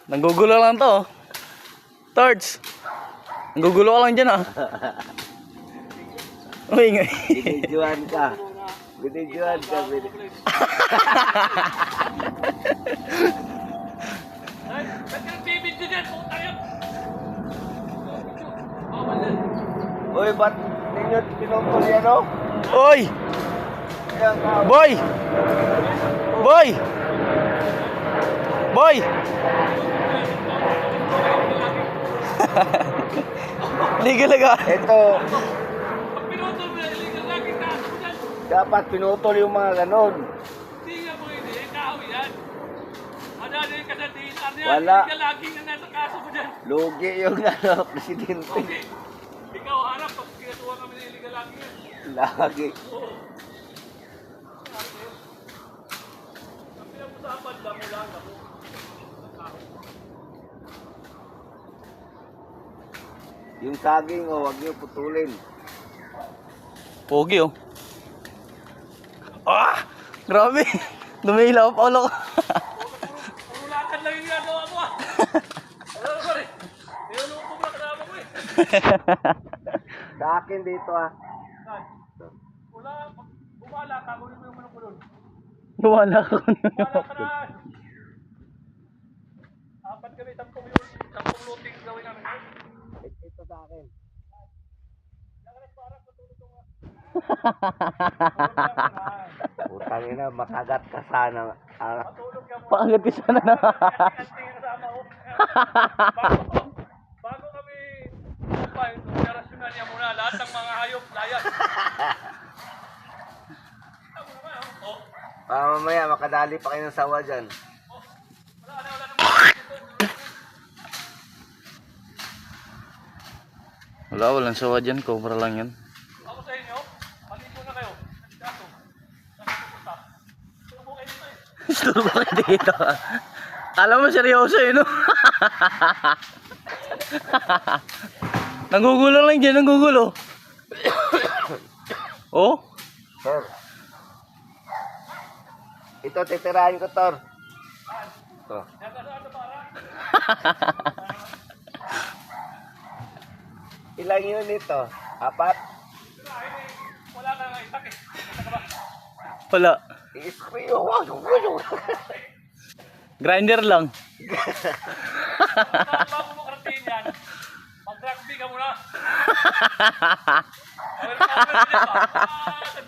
Nanggugulo lang to. Torch. Nanggugulo ka lang dyan ah. Uy, nga. Binidyoan ka. Uy, ba't ninyo pinutol yan o? Uy! Boy! Boy! Boy! Legal ka. Ito, dapat pinutol yung mga ganon. Wala. Lugi yung presidente. Ikaw harap pag kinatuwa kami ng illegal lagi yan. Lagi. Ang pinag-usapan lang mo lang ako. Yung saging wag niyo putulin. Pogi oh. Ah! Grabe! Dumilaw pa ulo ko. Purulakan lang yung ginagawa mo ah. Ano ko rin? Nilulupong na kasama mo eh. Sa akin dito ah. Saan? Wala. Bumala ka. Kunin mo yung manok ko doon. Wala ko. Bumala ka na. Apat kami. 10 looting gawin namin. Ito sa akin. Putang ina, makagat ka sana. Matulog ka mo. Pagkat isa na na. Kanting kasama ko. Bago kami operasyonan niya muna. Lahat ng mga hayop, layas. Oh. Mamaya makadali pa kayo ng sawa dyan. Wala na. Walang sawa dyan. Cobra lang yan. Ako sa inyo, maligo na kayo. Kaso, saan pupunta? Tubo kayo dito eh. Isturbo ka dito. Alam mo, seryoso eh, no? Nanggugulo lang dyan, nanggugulo. Oh? Sir. Ito titirahin ko, Tor. Ito. Ilang yun ito? 4? Wala ka nga itak eh. Kita ka ba? Wala. I-spray Grinder lang. Bago mo karating yan, mag-rugby ka muna. Awal ka,